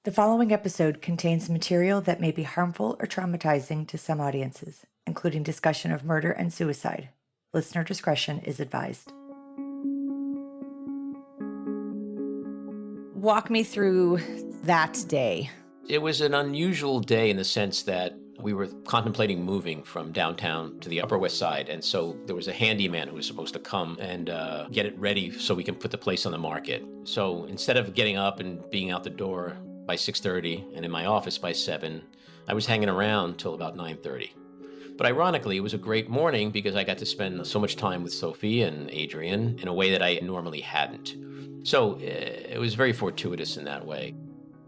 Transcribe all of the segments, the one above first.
The following episode contains material that may be harmful or traumatizing to some audiences, including discussion of murder and suicide. Listener discretion is advised. Walk me through that day. It was an unusual day in the sense that we were contemplating moving from downtown to the Upper West Side. And so there was a handyman who was supposed to come and get it ready so we can put the place on the market. So instead of getting up and being out the door by 6:30 and in my office by 7, I was hanging around till about 9:30. But ironically, it was a great morning because I got to spend so much time with Sophie and Adrienne in a way that I normally hadn't. So it was very fortuitous in that way.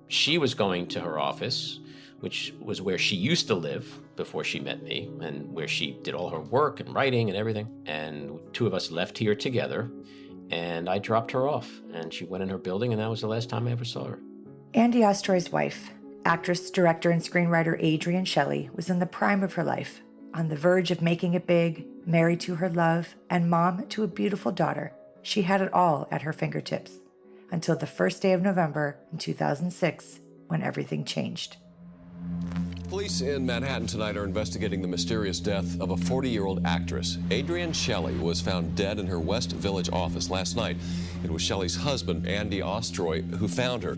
She was going to her office, which was where she used to live before she met me and where she did all her work and writing and everything. And two of us left here together and I dropped her off and she went in her building and that was the last time I ever saw her. Andy Ostroy's wife, actress, director, and screenwriter Adrienne Shelly, was in the prime of her life, on the verge of making it big, married to her love, and mom to a beautiful daughter. She had it all at her fingertips, until the first day of November in 2006, when everything changed. Police in Manhattan tonight are investigating the mysterious death of a 40-year-old actress. Adrienne Shelly was found dead in her West Village office last night. It was Shelly's husband, Andy Ostroy, who found her.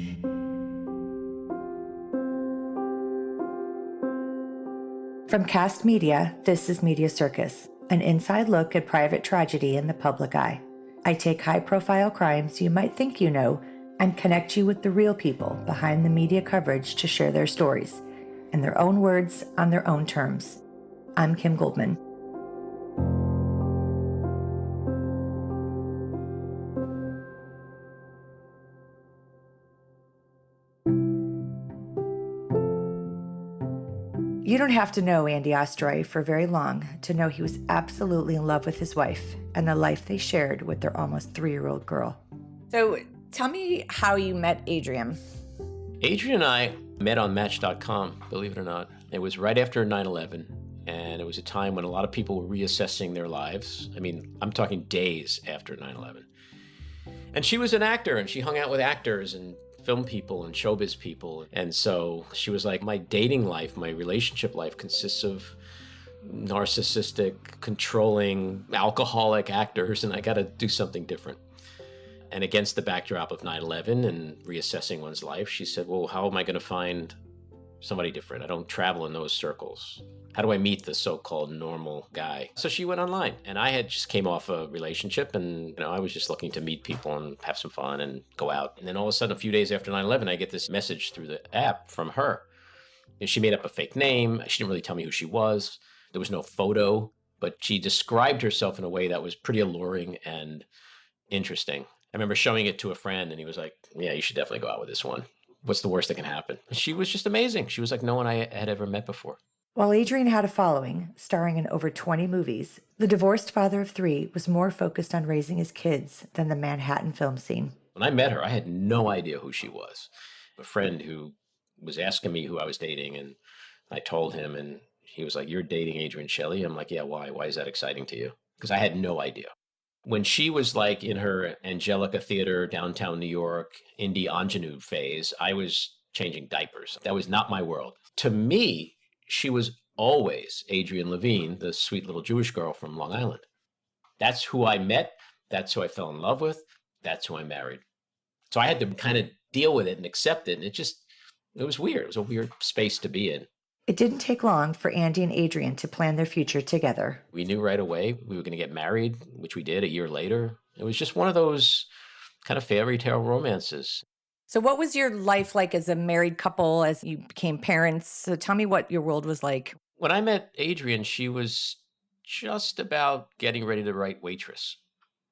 From Cast Media, this is Media Circus, an inside look at private tragedy in the public eye. I take high-profile crimes you might think you know and connect you with the real people behind the media coverage to share their stories, in their own words, on their own terms. I'm Kim Goldman. You don't have to know Andy Ostroy for very long to know he was absolutely in love with his wife and the life they shared with their almost 3-year-old girl. So tell me how you met Adrienne. Adrienne and I met on Match.com, believe it or not. It was right after 9/11, and it was a time when a lot of people were reassessing their lives. I mean, I'm talking days after 9/11. And she was an actor, and she hung out with actors and film people and showbiz people. And so she was like, my dating life, my relationship life consists of narcissistic, controlling, alcoholic actors, and I got to do something different. And against the backdrop of 9/11 and reassessing one's life, she said, well, how am I going to find somebody different? I don't travel in those circles. How do I meet the so-called normal guy? So she went online, and I had just came off a relationship, and I was just looking to meet people and have some fun and go out. And then all of a sudden, a few days after 9/11, I get this message through the app from her. And she made up a fake name. She didn't really tell me who she was. There was no photo, but she described herself in a way that was pretty alluring and interesting. I remember showing it to a friend, and he was like, yeah, you should definitely go out with this one. What's the worst that can happen? She was just amazing. She was like no one I had ever met before. While Adrienne had a following, starring in over 20 movies, the divorced father of 3 was more focused on raising his kids than the Manhattan film scene. When I met her, I had no idea who she was. A friend who was asking me who I was dating, and I told him, and he was like, you're dating Adrienne Shelly? I'm like, yeah, why? Why is that exciting to you? Because I had no idea. When she was like in her Angelica Theater, downtown New York, indie ingenue phase, I was changing diapers. That was not my world. To me, she was always Adrienne Levine, the sweet little Jewish girl from Long Island. That's who I met. That's who I fell in love with. That's who I married. So I had to kind of deal with it and accept it. And it was weird. It was a weird space to be in. It didn't take long for Andy and Adrienne to plan their future together. We knew right away we were going to get married, which we did a year later. It was just one of those kind of fairy tale romances. So what was your life like as a married couple as you became parents? So tell me what your world was like. When I met Adrienne, she was just about getting ready to write Waitress.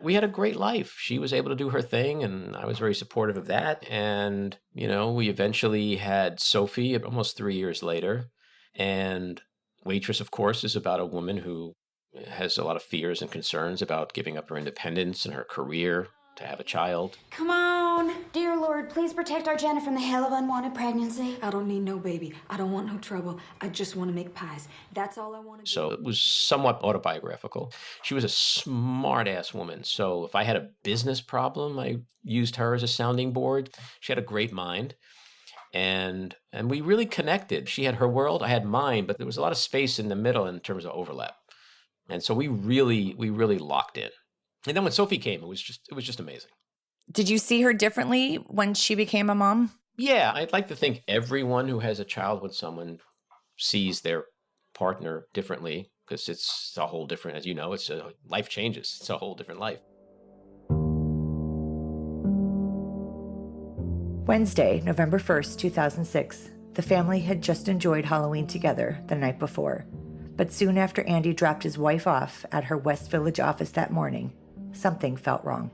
We had a great life. She was able to do her thing, and I was very supportive of that. And, we eventually had Sophie almost 3 years later. And Waitress, of course, is about a woman who has a lot of fears and concerns about giving up her independence and her career to have a child. Come on. Dear Lord, please protect our Jenna from the hell of unwanted pregnancy. I don't need no baby. I don't want no trouble. I just want to make pies. That's all I want to do. So it was somewhat autobiographical. She was a smart-ass woman. So if I had a business problem, I used her as a sounding board. She had a great mind. And we really connected. She had her world, I had mine, but there was a lot of space in the middle in terms of overlap. And so we really locked in. And then when Sophie came, it was just amazing. Did you see her differently when she became a mom? Yeah, I'd like to think everyone who has a child with someone sees their partner differently, because it's a whole different, as you know, life changes. It's a whole different life. Wednesday, November 1st, 2006. The family had just enjoyed Halloween together the night before. But soon after Andy dropped his wife off at her West Village office that morning, something felt wrong.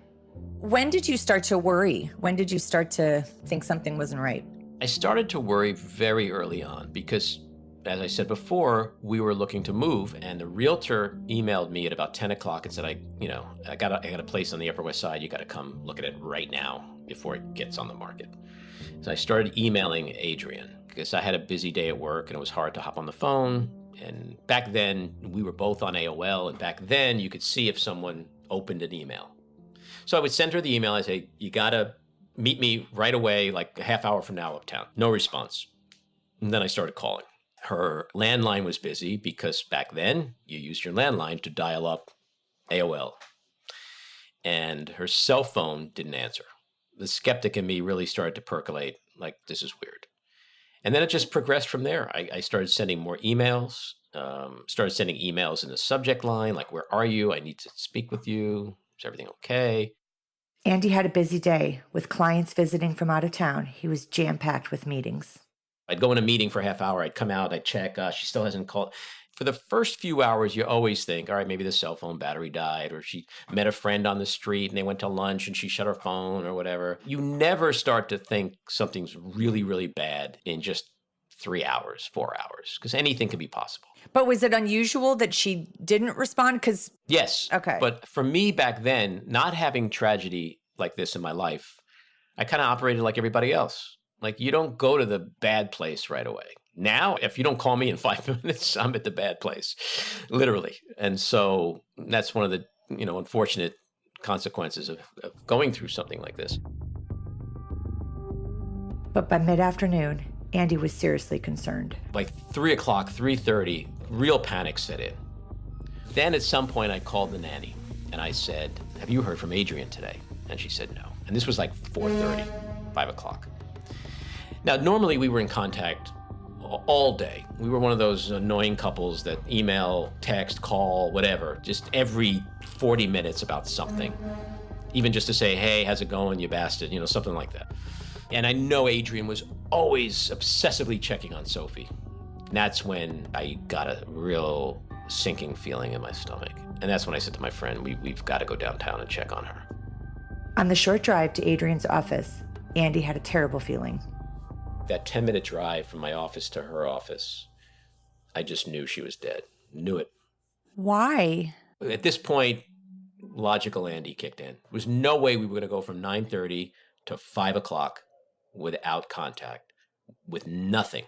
When did you start to worry? When did you start to think something wasn't right? I started to worry very early on because, as I said before, we were looking to move, and the realtor emailed me at about 10 o'clock and said, I got a place on the Upper West Side. You got to come look at it right now before it gets on the market. So I started emailing Adrienne because I had a busy day at work and it was hard to hop on the phone. And back then, we were both on AOL, and back then you could see if someone opened an email. So I would send her the email. I'd say, you got to meet me right away, like a half hour from now uptown. No response. And then I started calling. Her landline was busy because back then you used your landline to dial up AOL. And her cell phone didn't answer. The skeptic in me really started to percolate, like, this is weird. And then it just progressed from there. I started sending more emails, started sending emails in the subject line, like, where are you? I need to speak with you. Is everything okay? Andy had a busy day. With clients visiting from out of town, he was jam-packed with meetings. I'd go in a meeting for a half hour. I'd come out. I'd check. She still hasn't called. For the first few hours, you always think, all right, maybe the cell phone battery died, or she met a friend on the street and they went to lunch and she shut her phone or whatever. You never start to think something's really, really bad in just 3 hours, 4 hours, because anything could be possible. But was it unusual that she didn't respond? Yes. Okay. But for me back then, not having tragedy like this in my life, I kind of operated like everybody else. Like, you don't go to the bad place right away. Now, if you don't call me in 5 minutes, I'm at the bad place, literally. And so that's one of the, unfortunate consequences of going through something like this. But by mid-afternoon, Andy was seriously concerned. Like 3 o'clock, 3:30, real panic set in. Then at some point I called the nanny and I said, have you heard from Adrienne today? And she said no. And this was like 4:30, 5 o'clock. Now, normally we were in contact all day. We were one of those annoying couples that email, text, call, whatever, just every 40 minutes about something. Even just to say, hey, how's it going, you bastard, something like that. And I know Adrienne was always obsessively checking on Sophie. And that's when I got a real sinking feeling in my stomach. And that's when I said to my friend, we've got to go downtown and check on her. On the short drive to Adrienne's office, Andy had a terrible feeling. That 10-minute drive from my office to her office, I just knew she was dead. Knew it. Why? At this point, logical Andy kicked in. There was no way we were going to go from 9:30 to 5 o'clock without contact, with nothing.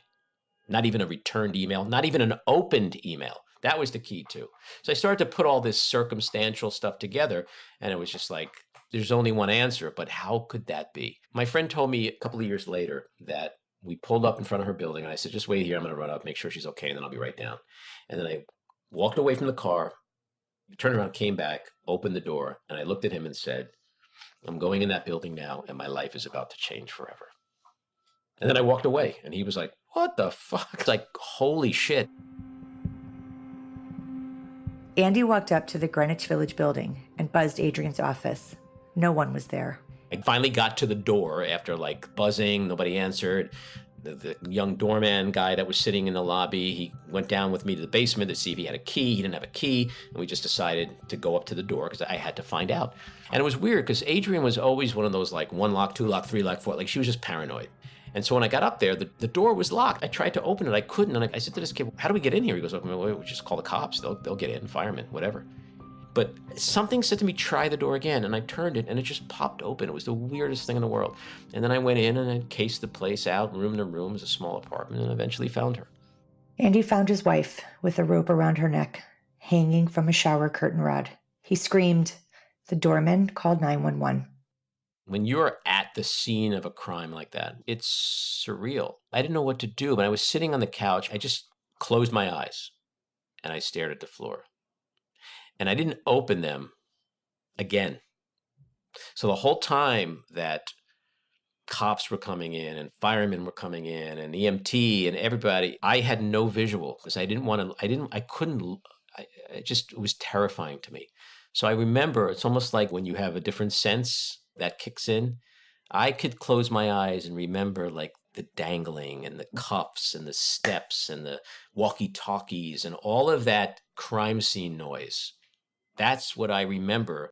Not even a returned email, not even an opened email. That was the key too. So I started to put all this circumstantial stuff together, and it was just like, there's only one answer, but how could that be? My friend told me a couple of years later that we pulled up in front of her building, and I said, just wait here. I'm going to run up, make sure she's okay, and then I'll be right down. And then I walked away from the car, turned around, came back, opened the door, and I looked at him and said, I'm going in that building now, and my life is about to change forever. And then I walked away, and he was like, what the fuck? Like, holy shit. Andy walked up to the Greenwich Village building and buzzed Adrienne's office. No one was there. I finally got to the door after like buzzing, nobody answered. The young doorman guy that was sitting in the lobby, he went down with me to the basement to see if he had a key. He didn't have a key, and we just decided to go up to the door because I had to find out. And it was weird because Adrienne was always one of those like 1 lock, 2 lock, 3 lock, 4, like she was just paranoid. And so when I got up there, the door was locked. I tried to open it, I couldn't. And I said to this kid, how do we get in here? He goes, well, we just call the cops. They'll get in, firemen, whatever. But something said to me, try the door again. And I turned it and it just popped open. It was the weirdest thing in the world. And then I went in and I cased the place out, room to room. It was a small apartment, and eventually found her. Andy found his wife with a rope around her neck, hanging from a shower curtain rod. He screamed. The doorman called 911. When you're at the scene of a crime like that, it's surreal. I didn't know what to do. When I was sitting on the couch, I just closed my eyes and I stared at the floor. And I didn't open them again. So the whole time that cops were coming in and firemen were coming in and EMT and everybody, I had no visual because it was terrifying to me. So I remember, it's almost like when you have a different sense that kicks in. I could close my eyes and remember like the dangling and the cuffs and the steps and the walkie-talkies and all of that crime scene noise. That's what I remember.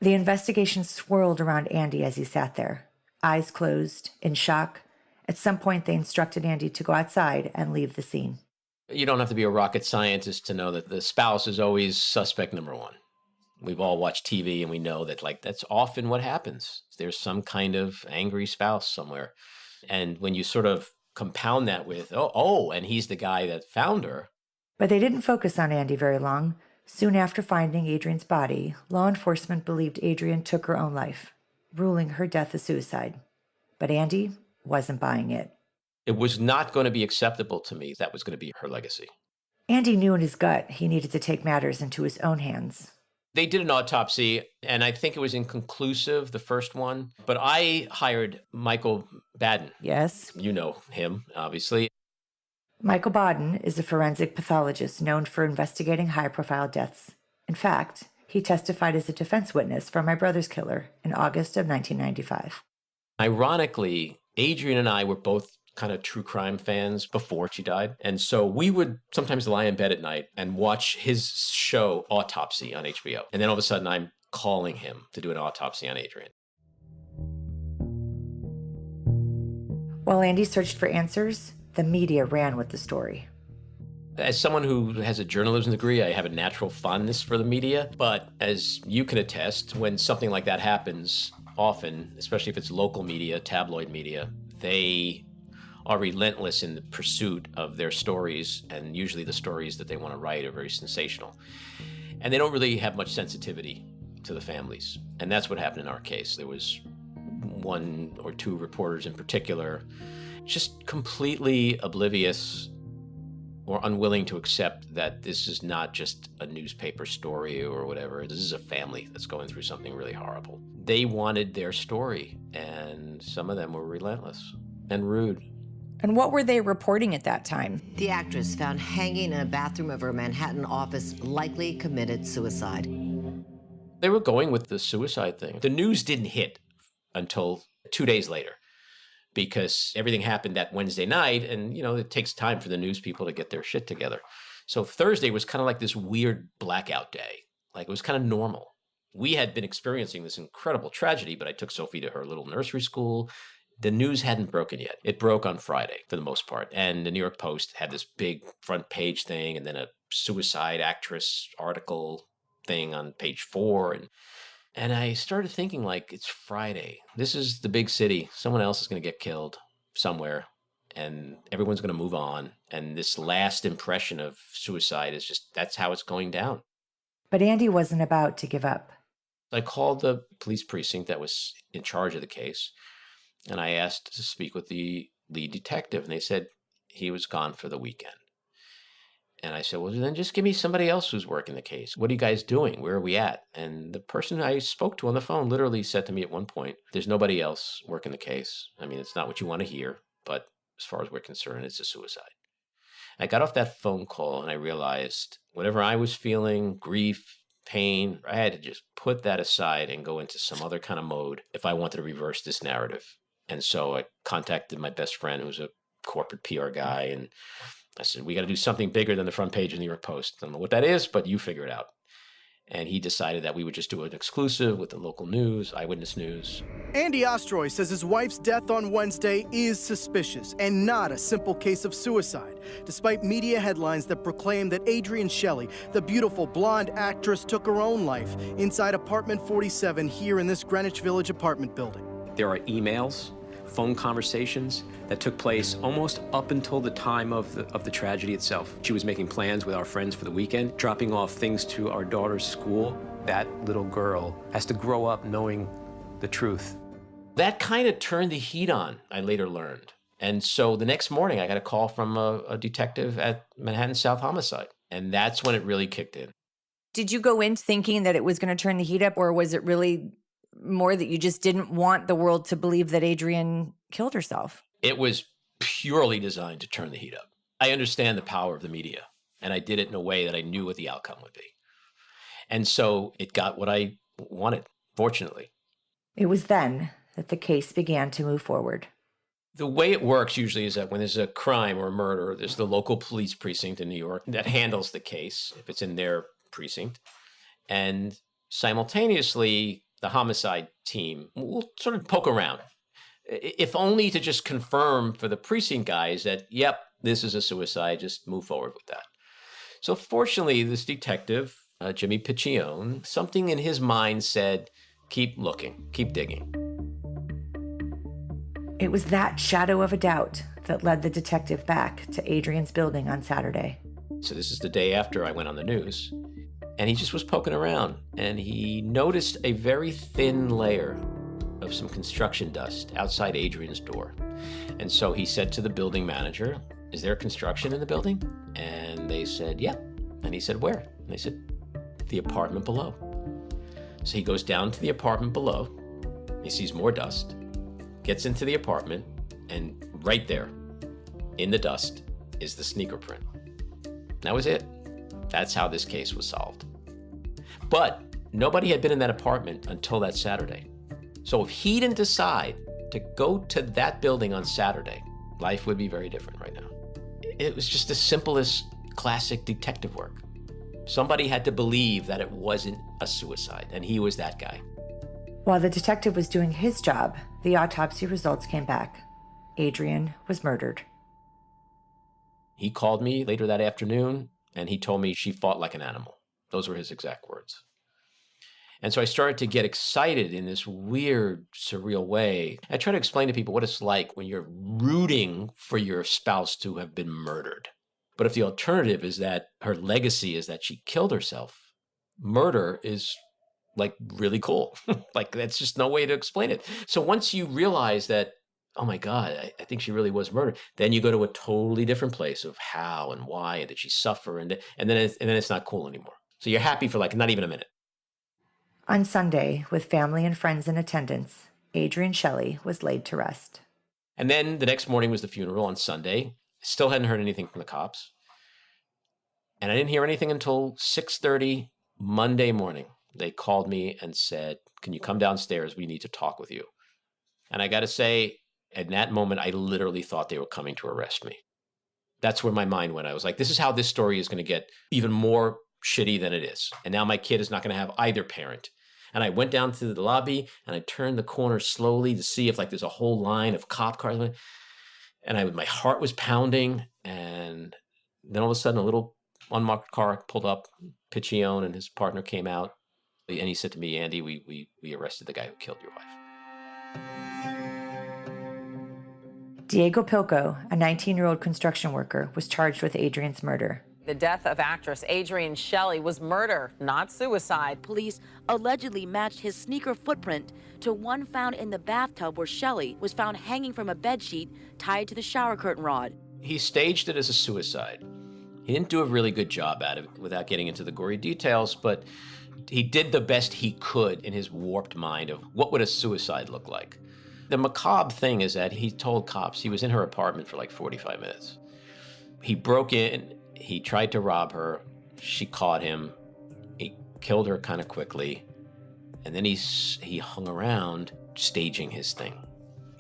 The investigation swirled around Andy as he sat there, eyes closed, in shock. At some point, they instructed Andy to go outside and leave the scene. You don't have to be a rocket scientist to know that the spouse is always suspect number one. We've all watched TV and we know that that's often what happens. There's some kind of angry spouse somewhere. And when you sort of compound that with, and he's the guy that found her. But they didn't focus on Andy very long. Soon after finding Adrienne's body, law enforcement believed Adrienne took her own life, ruling her death a suicide. But Andy wasn't buying it. It was not going to be acceptable to me. That was going to be her legacy. Andy knew in his gut he needed to take matters into his own hands. They did an autopsy, and I think it was inconclusive, the first one. But I hired Michael Baden. Yes. You know him, obviously. Michael Baden is a forensic pathologist known for investigating high-profile deaths. In fact, he testified as a defense witness for my brother's killer in August of 1995. Ironically, Adrienne and I were both kind of true crime fans before she died. And so we would sometimes lie in bed at night and watch his show Autopsy on HBO. And then all of a sudden I'm calling him to do an autopsy on Adrienne. While Andy searched for answers, the media ran with the story. As someone who has a journalism degree, I have a natural fondness for the media. But as you can attest, when something like that happens, often, especially if it's local media, tabloid media, they are relentless in the pursuit of their stories, and usually the stories that they want to write are very sensational. And they don't really have much sensitivity to the families. And that's what happened in our case. There was one or two reporters in particular just completely oblivious or unwilling to accept that this is not just a newspaper story or whatever. This is a family that's going through something really horrible. They wanted their story, and some of them were relentless and rude. And what were they reporting at that time? The actress found hanging in a bathroom of her Manhattan office, likely committed suicide. They were going with the suicide thing. The news didn't hit until 2 days later because everything happened that Wednesday night, and it takes time for the news people to get their shit together. So Thursday was kind of like this weird blackout day. Like it was kind of normal. We had been experiencing this incredible tragedy, but I took Sophie to her little nursery school. The news hadn't broken yet. It broke on Friday for the most part. And the New York Post had this big front page thing and then a suicide actress article thing on page 4. And I started thinking, it's Friday. This is the big city. Someone else is going to get killed somewhere and everyone's going to move on. And this last impression of suicide is that's how it's going down. But Andy wasn't about to give up. I called the police precinct that was in charge of the case. And I asked to speak with the lead detective, and they said he was gone for the weekend. And I said, well, then just give me somebody else who's working the case. What are you guys doing? Where are we at? And the person I spoke to on the phone literally said to me at one point, there's nobody else working the case. I mean, it's not what you want to hear, but as far as we're concerned, it's a suicide. I got off that phone call and I realized whatever I was feeling, grief, pain, I had to just put that aside and go into some other kind of mode if I wanted to reverse this narrative. And so I contacted my best friend, who's a corporate PR guy, and I said, we got to do something bigger than the front page of the New York Post. I don't know what that is, but you figure it out. And he decided that we would just do an exclusive with the local news, Eyewitness News. Andy Ostroy says his wife's death on Wednesday is suspicious and not a simple case of suicide, despite media headlines that proclaim that Adrienne Shelly, the beautiful blonde actress, took her own life inside apartment 47 here in this Greenwich Village apartment building. There are emails, phone conversations that took place almost up until the time of the tragedy itself. She was making plans with our friends for the weekend, dropping off things to our daughter's school. That little girl has to grow up knowing the truth. That kind of turned the heat on, I later learned. And so the next morning, I got a call from a detective at Manhattan South Homicide. And that's when it really kicked in. Did you go in thinking that it was going to turn the heat up, or was it really more that you just didn't want the world to believe that Adrienne killed herself? It was purely designed to turn the heat up. I understand the power of the media, and I did it in a way that I knew what the outcome would be. And so it got what I wanted, fortunately. It was then that the case began to move forward. The way it works usually is that when there's a crime or a murder, there's the local police precinct in New York that handles the case if it's in their precinct. And simultaneously, the homicide team will sort of poke around, if only to just confirm for the precinct guys that, yep, this is a suicide, just move forward with that. So fortunately, this detective, Jimmy Piccione, something in his mind said, keep looking, keep digging. It was that shadow of a doubt that led the detective back to Adrienne's building on Saturday. So this is the day after I went on the news. And he just was poking around, and he noticed a very thin layer of some construction dust outside Adrienne's door. And so he said to the building manager, is there construction in the building? And they said, yeah. And he said, where? And they said, the apartment below. So he goes down to the apartment below. He sees more dust, gets into the apartment, and right there in the dust is the sneaker print. That was it. That's how this case was solved. But nobody had been in that apartment until that Saturday. So if he didn't decide to go to that building on Saturday, life would be very different right now. It was just the simplest classic detective work. Somebody had to believe that it wasn't a suicide, and he was that guy. While the detective was doing his job, the autopsy results came back. Adrienne was murdered. He called me later that afternoon, and he told me she fought like an animal. Those were his exact words. And so I started to get excited in this weird, surreal way. I try to explain to people what it's like when you're rooting for your spouse to have been murdered. But if the alternative is that her legacy is that she killed herself, murder is like really cool. Like that's just no way to explain it. So once you realize that, oh my God, I think she really was murdered, then you go to a totally different place of how and why, and did she suffer, and then it's not cool anymore. So you're happy for like not even a minute. On Sunday, with family and friends in attendance, Adrienne Shelly was laid to rest. And then the next morning was the funeral on Sunday. Still hadn't heard anything from the cops. And I didn't hear anything until 6:30 Monday morning. They called me and said, can you come downstairs? We need to talk with you. And I got to say, at that moment, I literally thought they were coming to arrest me. That's where my mind went. I was like, this is how this story is going to get even more shitty than it is. And now my kid is not going to have either parent. And I went down to the lobby and I turned the corner slowly to see if like there's a whole line of cop cars. And my heart was pounding. And then all of a sudden, a little unmarked car pulled up. Piccione and his partner came out. And he said to me, Andy, we arrested the guy who killed your wife. Diego Pilco, a 19-year-old construction worker, was charged with Adrienne's murder. The death of actress Adrienne Shelly was murder, not suicide. Police allegedly matched his sneaker footprint to one found in the bathtub where Shelly was found hanging from a bedsheet tied to the shower curtain rod. He staged it as a suicide. He didn't do a really good job at it without getting into the gory details, but he did the best he could in his warped mind of what would a suicide look like. The macabre thing is that he told cops he was in her apartment for like 45 minutes. He broke in, he tried to rob her, she caught him, he killed her kind of quickly, and then he hung around staging his thing.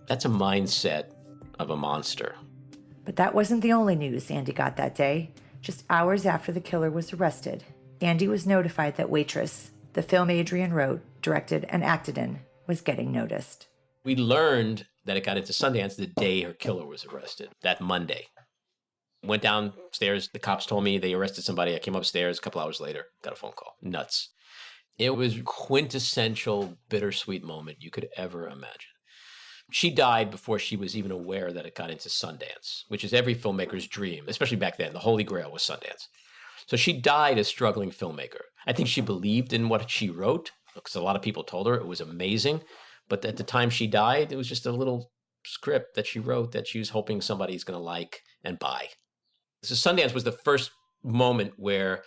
That's a mindset of a monster. But that wasn't the only news Andy got that day. Just hours after the killer was arrested, Andy was notified that Waitress, the film Adrienne wrote, directed, and acted in, was getting noticed. We learned that it got into Sundance the day her killer was arrested, that Monday. Went downstairs, the cops told me they arrested somebody. I came upstairs a couple hours later, got a phone call. Nuts. It was quintessential bittersweet moment you could ever imagine. She died before she was even aware that it got into Sundance, which is every filmmaker's dream, especially back then. The Holy Grail was Sundance. So she died a struggling filmmaker. I think she believed in what she wrote, because a lot of people told her it was amazing, But at the time she died, it was just a little script that she wrote that she was hoping somebody's going to like and buy. So Sundance was the first moment where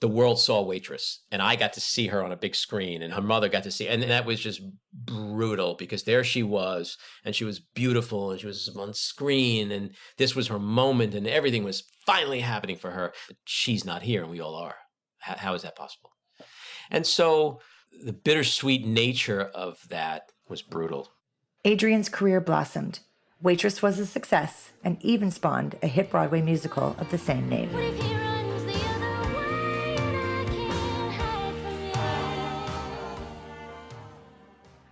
the world saw Waitress, and I got to see her on a big screen, and her mother got to see, and that was just brutal because there she was, and she was beautiful, and she was on screen, and this was her moment, and everything was finally happening for her. But she's not here, and we all are. How is that possible? And so the bittersweet nature of that was brutal. Adrienne's career blossomed. Waitress was a success and even spawned a hit Broadway musical of the same name.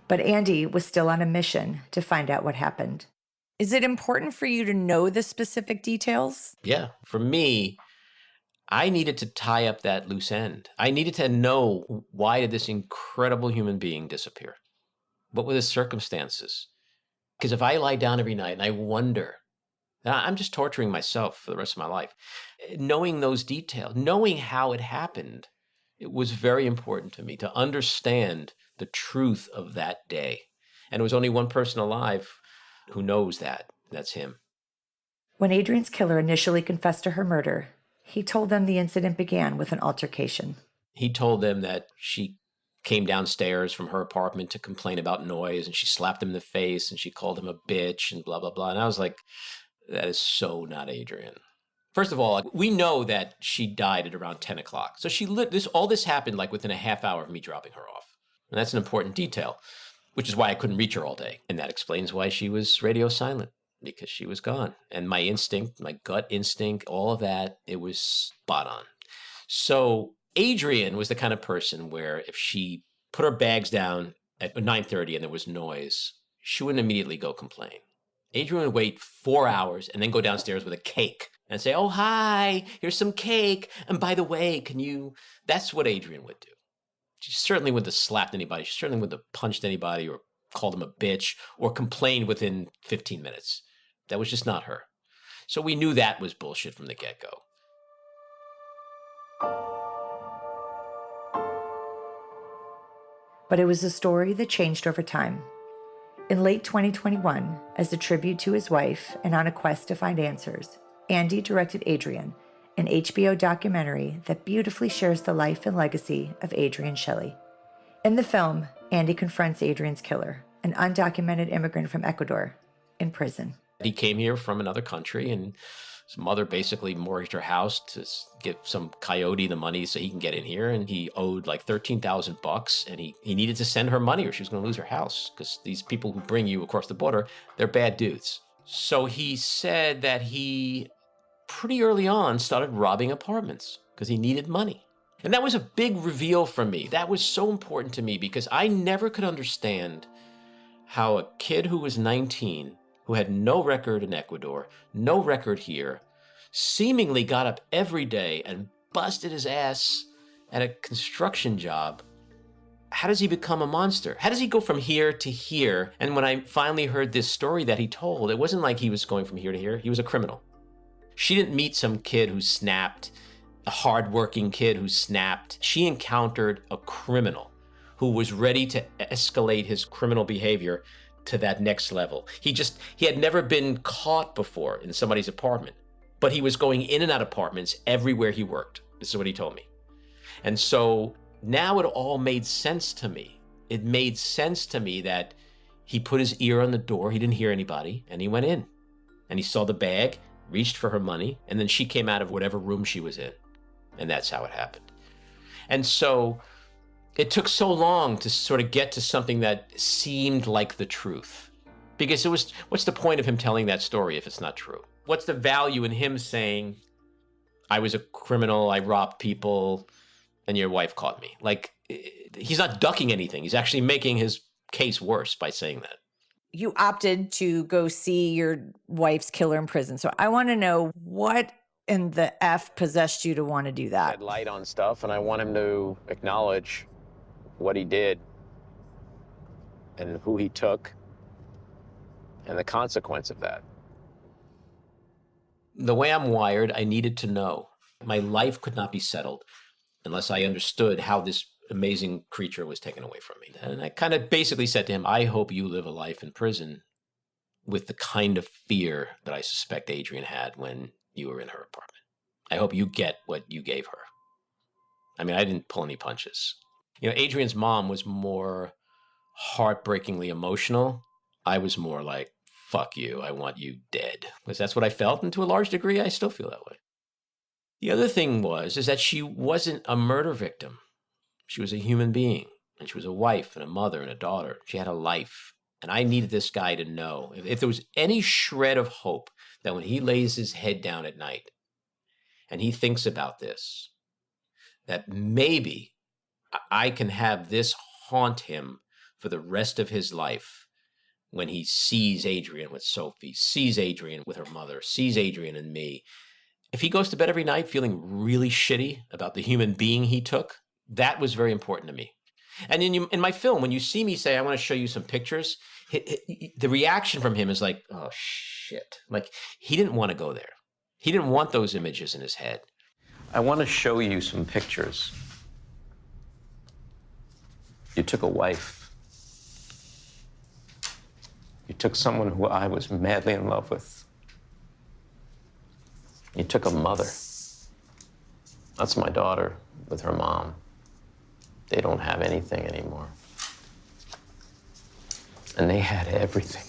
But Andy was still on a mission to find out what happened. Is it important for you to know the specific details? Yeah, for me, I needed to tie up that loose end. I needed to know, why did this incredible human being disappear? What were the circumstances? Because if I lie down every night and I wonder, I'm just torturing myself for the rest of my life. Knowing those details, knowing how it happened, it was very important to me to understand the truth of that day. And there was only one person alive who knows that. That's him. When Adrienne's killer initially confessed to her murder, he told them the incident began with an altercation. He told them that she came downstairs from her apartment to complain about noise, and she slapped him in the face, and she called him a bitch, and blah, blah, blah. And I was like, that is so not Adrienne. First of all, we know that she died at around 10 o'clock. So all this happened like within a half hour of me dropping her off. And that's an important detail, which is why I couldn't reach her all day. And that explains why she was radio silent, because she was gone. And my instinct, my gut instinct, all of that, it was spot on. So Adrienne was the kind of person where if she put her bags down at 9:30 and there was noise, she wouldn't immediately go complain. Adrienne would wait 4 hours and then go downstairs with a cake and say, oh, hi, here's some cake. And by the way, that's what Adrienne would do. She certainly wouldn't have slapped anybody. She certainly wouldn't have punched anybody or called him a bitch or complained within 15 minutes. That was just not her. So we knew that was bullshit from the get-go. But it was a story that changed over time. In late 2021, as a tribute to his wife and on a quest to find answers, Andy directed Adrienne, an HBO documentary that beautifully shares the life and legacy of Adrienne Shelly. In the film, Andy confronts Adrienne's killer, an undocumented immigrant from Ecuador, in prison. He came here from another country, and his mother basically mortgaged her house to give some coyote the money so he can get in here. And he owed like $13,000, and he needed to send her money or she was going to lose her house, because these people who bring you across the border, they're bad dudes. So he said that he pretty early on started robbing apartments because he needed money. And that was a big reveal for me. That was so important to me because I never could understand how a kid who was 19, who had no record in Ecuador, no record here, seemingly got up every day and busted his ass at a construction job. How does he become a monster? How does he go from here to here? And when I finally heard this story that he told, it wasn't like he was going from here to here. He was a criminal. She didn't meet some kid who snapped, a hardworking kid who snapped. She encountered a criminal who was ready to escalate his criminal behavior to that next level. He had never been caught before in somebody's apartment, but he was going in and out of apartments everywhere he worked. This is what he told me. And so now it all made sense to me. It made sense to me that he put his ear on the door, he didn't hear anybody, and he went in. And he saw the bag, reached for her money, and then she came out of whatever room she was in. And that's how it happened. And so it took so long to sort of get to something that seemed like the truth. Because what's the point of him telling that story if it's not true? What's the value in him saying, I was a criminal, I robbed people, and your wife caught me? Like, he's not ducking anything. He's actually making his case worse by saying that. You opted to go see your wife's killer in prison. So I want to know what in the F possessed you to want to do that. Shed light on stuff, and I want him to acknowledge what he did and who he took and the consequence of that. The way I'm wired, I needed to know. My life could not be settled unless I understood how this amazing creature was taken away from me. And I kind of basically said to him, I hope you live a life in prison with the kind of fear that I suspect Adrienne had when you were in her apartment. I hope you get what you gave her. I mean, I didn't pull any punches. You know, Adrienne's mom was more heartbreakingly emotional. I was more like, fuck you, I want you dead. Because that's what I felt, and to a large degree, I still feel that way. The other thing is that she wasn't a murder victim. She was a human being, and she was a wife and a mother and a daughter. She had a life. And I needed this guy to know, if there was any shred of hope that when he lays his head down at night and he thinks about this, that maybe I can have this haunt him for the rest of his life when he sees Adrienne with Sophie, sees Adrienne with her mother, sees Adrienne and me. If he goes to bed every night feeling really shitty about the human being he took, that was very important to me. And in my film, when you see me say, I want to show you some pictures, the reaction from him is like, oh, shit. Like, he didn't want to go there. He didn't want those images in his head. I want to show you some pictures. You took a wife. You took someone who I was madly in love with. You took a mother. That's my daughter with her mom. They don't have anything anymore. And they had everything.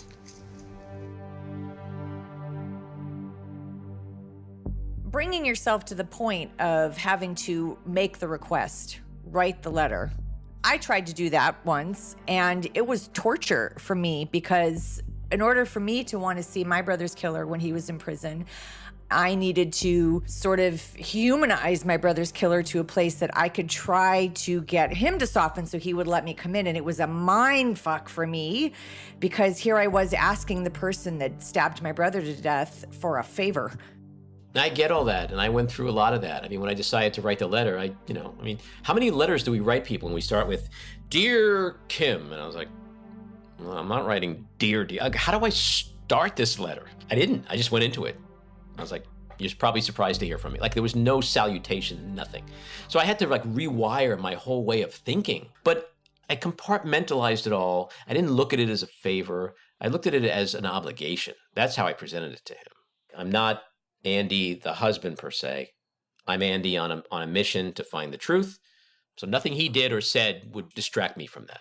Bringing yourself to the point of having to make the request, write the letter. I tried to do that once, and it was torture for me because in order for me to want to see my brother's killer when he was in prison, I needed to sort of humanize my brother's killer to a place that I could try to get him to soften so he would let me come in. And it was a mind fuck for me because here I was asking the person that stabbed my brother to death for a favor. I get all that, and I went through a lot of that. I mean, when I decided to write the letter, how many letters do we write people when we start with, Dear Kim? And I was like, well, I'm not writing Dear. How do I start this letter? I didn't. I just went into it. I was like, you're probably surprised to hear from me. Like, there was no salutation, nothing. So I had to rewire my whole way of thinking. But I compartmentalized it all. I didn't look at it as a favor. I looked at it as an obligation. That's how I presented it to him. I'm not Andy, the husband, per se. I'm Andy on a mission to find the truth. So nothing he did or said would distract me from that.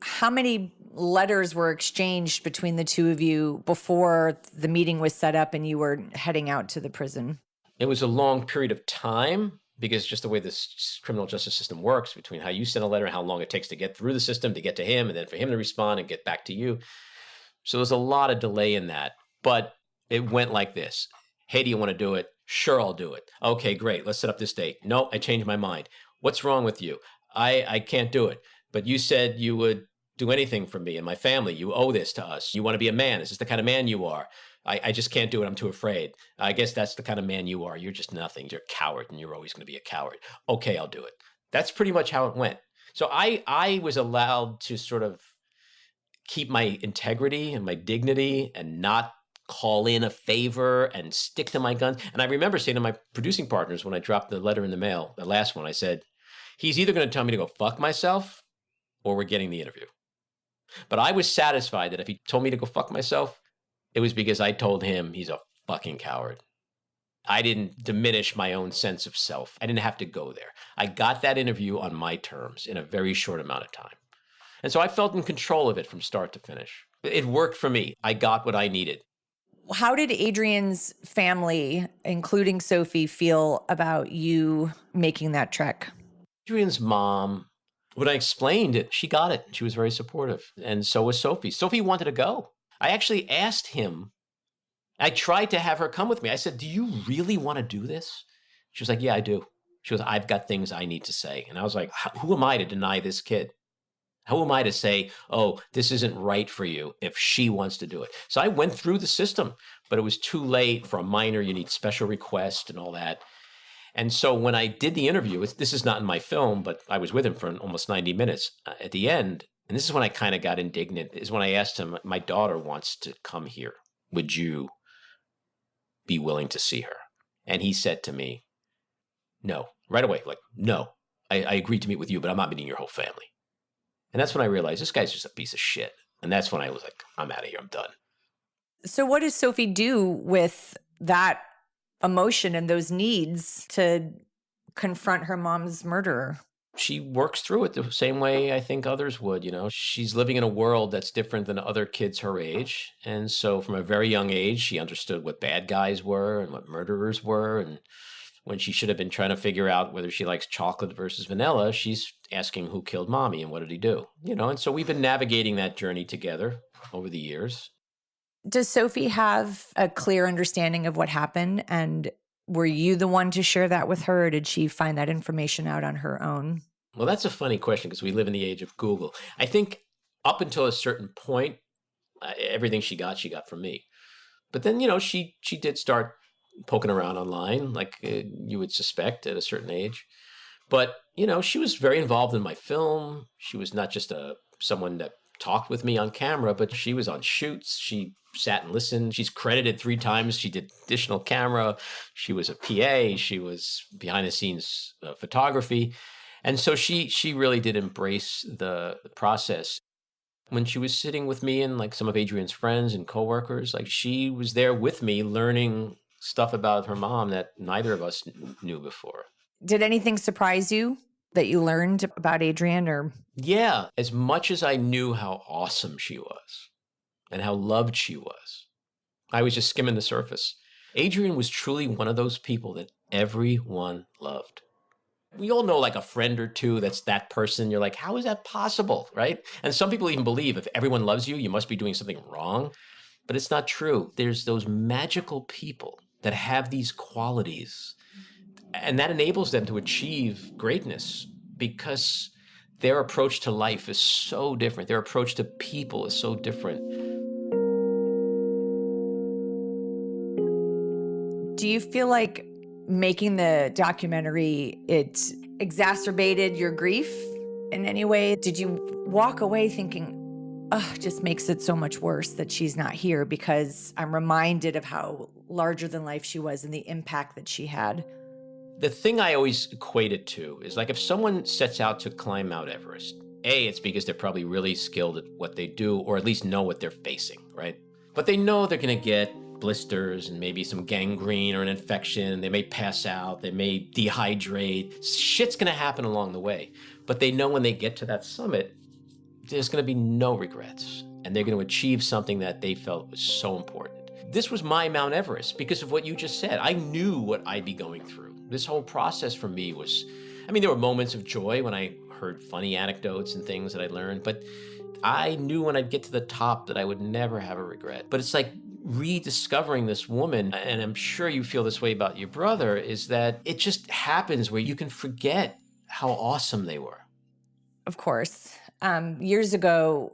How many letters were exchanged between the two of you before the meeting was set up and you were heading out to the prison? It was a long period of time because just the way this criminal justice system works, between how you send a letter and how long it takes to get through the system, to get to him, and then for him to respond and get back to you. So there's a lot of delay in that. But it went like this. Hey, do you want to do it? Sure, I'll do it. Okay, great. Let's set up this date. No, I changed my mind. What's wrong with you? I can't do it. But you said you would do anything for me and my family. You owe this to us. You want to be a man. Is this the kind of man you are? I just can't do it. I'm too afraid. I guess that's the kind of man you are. You're just nothing. You're a coward, and you're always going to be a coward. Okay, I'll do it. That's pretty much how it went. So I was allowed to sort of keep my integrity and my dignity and not call in a favor and stick to my guns. And I remember saying to my producing partners when I dropped the letter in the mail, the last one, I said, he's either going to tell me to go fuck myself or we're getting the interview. But I was satisfied that if he told me to go fuck myself, it was because I told him he's a fucking coward. I didn't diminish my own sense of self. I didn't have to go there. I got that interview on my terms in a very short amount of time. And so I felt in control of it from start to finish. It worked for me. I got what I needed. How did Adrienne's family, including Sophie, feel about you making that trek? Adrienne's mom, when I explained it, she got it. She was very supportive. And so was Sophie. Sophie wanted to go. I actually asked him, I tried to have her come with me. I said, do you really want to do this? She was like, yeah, I do. She goes, I've got things I need to say. And I was like, who am I to deny this kid? Who am I to say, oh, this isn't right for you if she wants to do it? So I went through the system, but it was too late. For a minor, you need special request and all that. And so when I did the interview, this is not in my film, but I was with him for almost 90 minutes. At the end, and this is when I kind of got indignant, is when I asked him, my daughter wants to come here. Would you be willing to see her? And he said to me, no, right away, like, no, I agreed to meet with you, but I'm not meeting your whole family. And that's when I realized this guy's just a piece of shit. And that's when I was like, I'm out of here. I'm done. So what does Sophie do with that emotion and those needs to confront her mom's murderer? She works through it the same way I think others would, you know. She's living in a world that's different than other kids her age. And so from a very young age, she understood what bad guys were and what murderers were. And when she should have been trying to figure out whether she likes chocolate versus vanilla, she's asking who killed mommy and what did he do? You know, and so we've been navigating that journey together over the years. Does Sophie have a clear understanding of what happened? And were you the one to share that with her, or did she find that information out on her own? Well, that's a funny question because we live in the age of Google. I think up until a certain point, everything she got from me. But then, you know, she did start poking around online like you would suspect at a certain age. But, you know, she was very involved in my film. She was not just someone that talked with me on camera, but she was on shoots. She sat and listened. She's credited 3 times. She did additional camera. She was a PA. She was behind the scenes photography. And so she really did embrace the process. When she was sitting with me and like some of Adrienne's friends and coworkers, like she was there with me learning stuff about her mom that neither of us knew before. Did anything surprise you that you learned about Adrienne? Or yeah, as much as I knew how awesome she was and how loved she was, I was just skimming the surface. Adrienne was truly one of those people that everyone loved. We all know like a friend or two that's that person. You're like, how is that possible, right? And some people even believe if everyone loves you, you must be doing something wrong. But it's not true. There's those magical people that have these qualities, and that enables them to achieve greatness because their approach to life is so different. Their approach to people is so different. do you feel like making the documentary, it exacerbated your grief in any way? Did you walk away thinking, oh, it just makes it so much worse that she's not here because I'm reminded of how larger than life she was and the impact that she had? The thing I always equate it to is like if someone sets out to climb Mount Everest, A, it's because they're probably really skilled at what they do, or at least know what they're facing, right? But they know they're going to get blisters and maybe some gangrene or an infection. They may pass out. They may dehydrate. Shit's going to happen along the way. But they know when they get to that summit, there's going to be no regrets. And they're going to achieve something that they felt was so important. This was my Mount Everest because of what you just said. I knew what I'd be going through. This whole process for me was, I mean, there were moments of joy when I heard funny anecdotes and things that I learned, but I knew when I'd get to the top that I would never have a regret. But it's like rediscovering this woman, and I'm sure you feel this way about your brother, is that it just happens where you can forget how awesome they were. Of course. Years ago,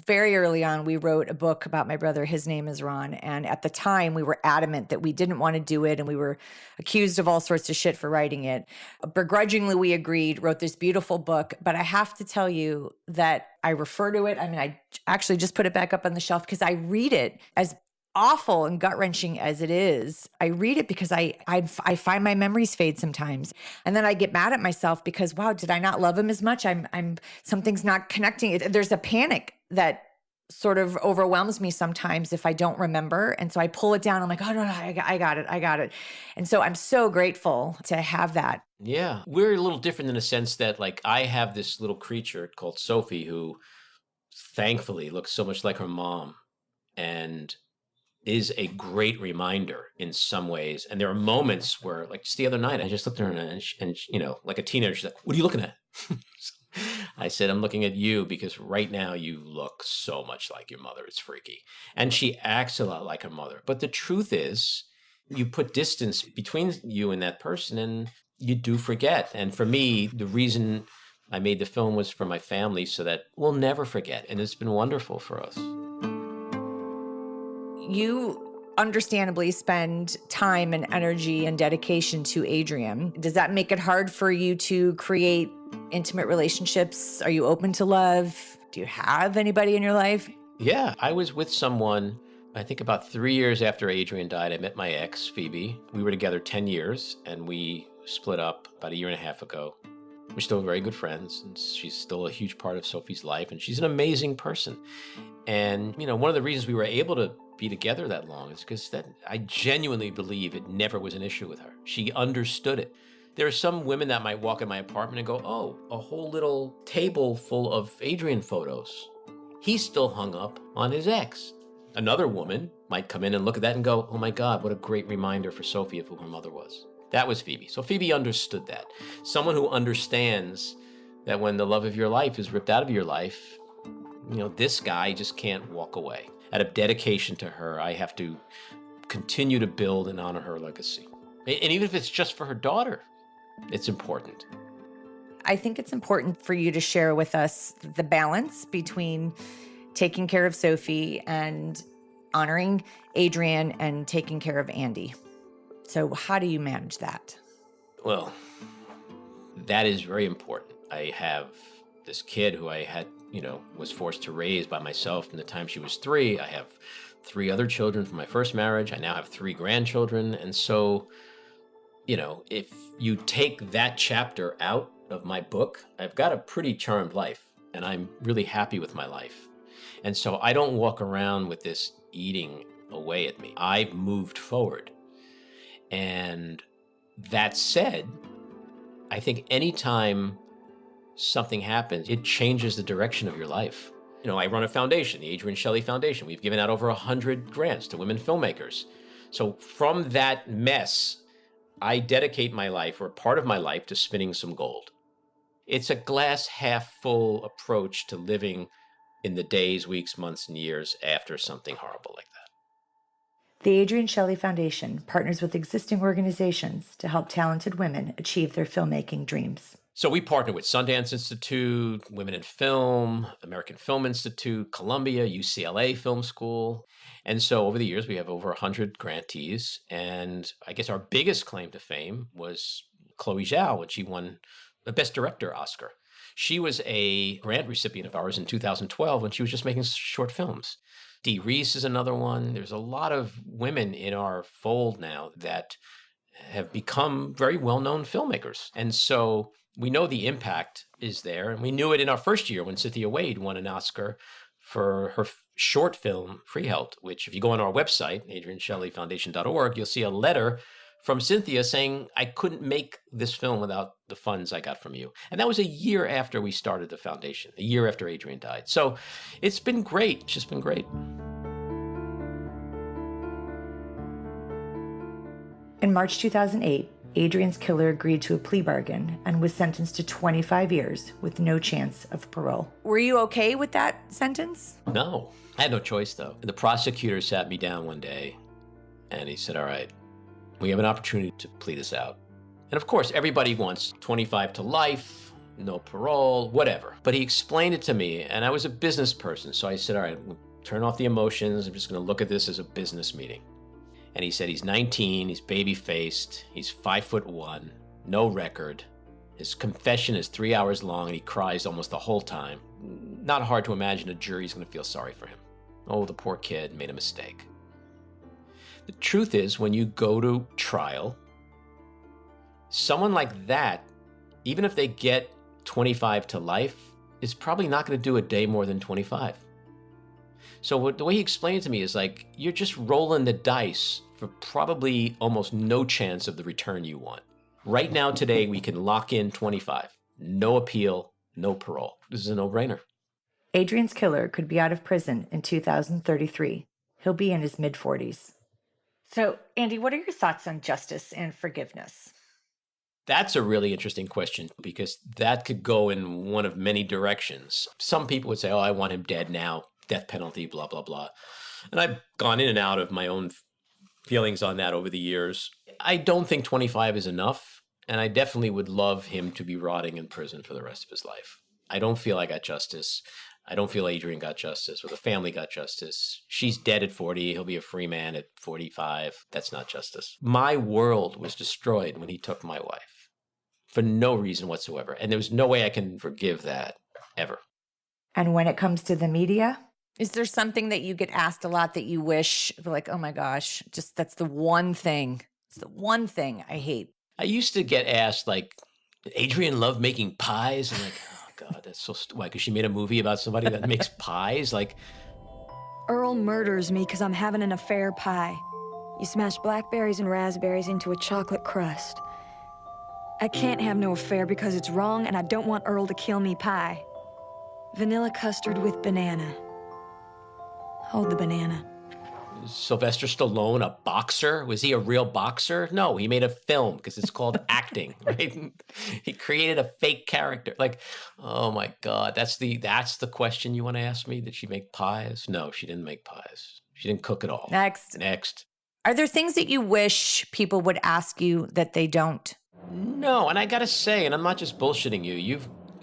very early on, we wrote a book about my brother. His name is Ron. And at the time, we were adamant that we didn't want to do it. And we were accused of all sorts of shit for writing it. Begrudgingly, we agreed, wrote this beautiful book. But I have to tell you that I refer to it. I mean, I actually just put it back up on the shelf because I read it as awful and gut-wrenching as it is. I read it because I find my memories fade sometimes. And then I get mad at myself because, wow, did I not love him as much? Something's not connecting. There's a panic that sort of overwhelms me sometimes if I don't remember. And so I pull it down. I'm like, oh, no, I got it. And so I'm so grateful to have that. Yeah. We're a little different in the sense that, like, I have this little creature called Sophie who thankfully looks so much like her mom and is a great reminder in some ways. And there are moments where, like just the other night, I just looked at her and you know, like a teenager, she's like, what are you looking at? I said, I'm looking at you because right now you look so much like your mother. It's freaky. And she acts a lot like her mother. But the truth is, you put distance between you and that person and you do forget. And for me, the reason I made the film was for my family so that we'll never forget. And it's been wonderful for us. You understandably spend time and energy and dedication to Adrienne. Does that make it hard for you to create intimate relationships? Are you open to love? Do you have anybody in your life? Yeah, I was with someone, I think about 3 years after Adrienne died. I met my ex, Phoebe. We were together 10 years and we split up about a year and a half ago. We're still very good friends, and she's still a huge part of Sophie's life, and she's an amazing person. And, one of the reasons we were able to be together that long is because I genuinely believe it never was an issue with her. She understood it. There are some women that might walk in my apartment and go, oh, a whole little table full of Adrienne photos. He's still hung up on his ex. Another woman might come in and look at that and go, oh my God, what a great reminder for Sophie of who her mother was. That was Phoebe. So Phoebe understood that. Someone who understands that when the love of your life is ripped out of your life, this guy just can't walk away. Out of dedication to her, I have to continue to build and honor her legacy. And even if it's just for her daughter, it's important. I think it's important for you to share with us the balance between taking care of Sophie and honoring Adrienne and taking care of Andy. So how do you manage that? Well, that is very important. I have this kid who I had, was forced to raise by myself from the time she was 3. I have 3 other children from my first marriage. I now have 3 grandchildren. And so, if you take that chapter out of my book, I've got a pretty charmed life, and I'm really happy with my life. And so I don't walk around with this eating away at me. I've moved forward. And that said, I think anytime something happens, it changes the direction of your life. I run a foundation, the Adrienne Shelly Foundation. We've given out over 100 grants to women filmmakers. So from that mess, I dedicate my life, or part of my life, to spinning some gold. It's a glass half full approach to living in the days, weeks, months, and years after something horrible like that. The Adrienne Shelly Foundation partners with existing organizations to help talented women achieve their filmmaking dreams. So we partner with Sundance Institute, Women in Film, American Film Institute, Columbia, UCLA Film School. And so over the years, we have over 100 grantees. And I guess our biggest claim to fame was Chloe Zhao when she won the Best Director Oscar. She was a grant recipient of ours in 2012 when she was just making short films. Dee Reese is another one. There's a lot of women in our fold now that have become very well-known filmmakers. And so we know the impact is there. And we knew it in our first year when Cynthia Wade won an Oscar for her short film, Freeheld, which if you go on our website, adrienneshellyfoundation.org, you'll see a letter from Cynthia saying, I couldn't make this film without the funds I got from you. And that was a year after we started the foundation, a year after Adrienne died. So it's been great. It's just been great. In March 2008, Adrienne's killer agreed to a plea bargain and was sentenced to 25 years with no chance of parole. Were you okay with that sentence? No, I had no choice though. The prosecutor sat me down one day and he said, all right, we have an opportunity to plead this out. And of course, everybody wants 25 to life, no parole, whatever. But he explained it to me, and I was a business person. So I said, all right, we'll turn off the emotions. I'm just going to look at this as a business meeting. And he said he's 19, he's baby-faced, he's 5'1", no record. His confession is 3 hours long, and he cries almost the whole time. Not hard to imagine a jury's going to feel sorry for him. Oh, the poor kid made a mistake. The truth is, when you go to trial, someone like that, even if they get 25 to life, is probably not going to do a day more than 25. So the way he explained it to me is like, you're just rolling the dice for probably almost no chance of the return you want. Right now, today, we can lock in 25. No appeal, no parole. This is a no-brainer. Adrienne's killer could be out of prison in 2033. He'll be in his mid-40s. So, Andy, what are your thoughts on justice and forgiveness? That's a really interesting question because that could go in one of many directions. Some people would say, oh, I want him dead now, death penalty, blah, blah, blah. And I've gone in and out of my own feelings on that over the years. I don't think 25 is enough, and I definitely would love him to be rotting in prison for the rest of his life. I don't feel I got justice. I don't feel Adrienne got justice or the family got justice. She's dead at 40. He'll be a free man at 45. That's not justice. My world was destroyed when he took my wife for no reason whatsoever. And there's no way I can forgive that ever. And when it comes to the media? Is there something that you get asked a lot that you wish, like, oh my gosh, just that's the one thing. It's the one thing I hate. I used to get asked, like, Adrienne loved making pies. I'm like, oh God, that's so why? Because she made a movie about somebody that makes pies. Like, Earl murders me because I'm having an affair pie. You smash blackberries and raspberries into a chocolate crust. I can't have no affair because it's wrong, and I don't want Earl to kill me pie. Vanilla custard with banana. Hold the banana. Sylvester Stallone, a boxer? Was he a real boxer? No, he made a film because it's called acting, right? He created a fake character. Like, oh my God, that's the question you want to ask me? Did she make pies? No, she didn't make pies. She didn't cook at all. Next. Are there things that you wish people would ask you that they don't? No, and I gotta say, and I'm not just bullshitting you.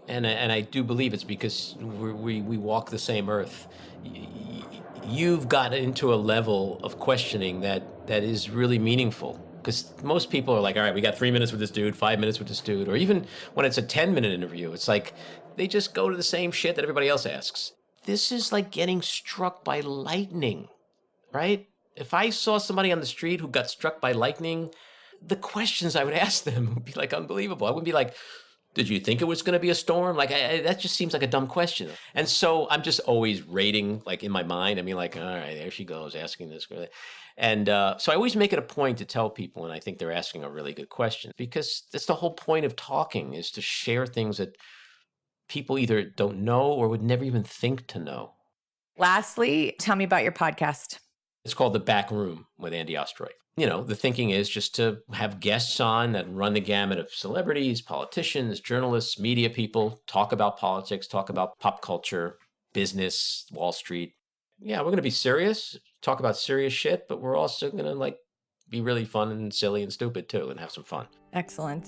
And I do believe it's because we walk the same earth. You've got into a level of questioning that is really meaningful. Because most people are like, all right, we got 3 minutes with this dude, 5 minutes with this dude. Or even when it's a 10-minute interview, it's like they just go to the same shit that everybody else asks. This is like getting struck by lightning, right? If I saw somebody on the street who got struck by lightning, the questions I would ask them would be like unbelievable. I wouldn't be like, did you think it was going to be a storm? Like, that just seems like a dumb question. And so I'm just always rating, like in my mind, I mean, like, all right, there she goes asking this. And so I always make it a point to tell people, and I think they're asking a really good question, because that's the whole point of talking, is to share things that people either don't know or would never even think to know. Lastly, tell me about your podcast. It's called The Back Room with Andy Ostroy. You know, the thinking is just to have guests on that run the gamut of celebrities, politicians, journalists, media people, talk about politics, talk about pop culture, business, Wall Street. Yeah, we're going to be serious, talk about serious shit, but we're also going to like be really fun and silly and stupid too, and have some fun. Excellent.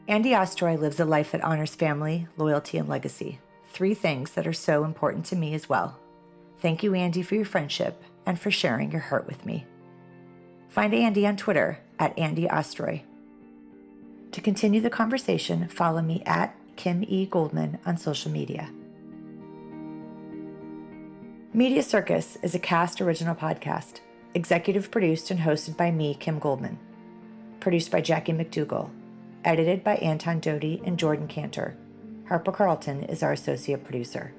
Andy Ostroy lives a life that honors family, loyalty, and legacy. 3 things that are so important to me as well. Thank you, Andy, for your friendship and for sharing your heart with me. Find Andy on Twitter at Andy Ostroy. To continue the conversation, follow me at Kim E. Goldman on social media. Media Circus is a Cast original podcast, executive produced and hosted by me, Kim Goldman. Produced by Jackie McDougall. Edited by Anton Doty and Jordan Cantor. Harper Carlton is our associate producer.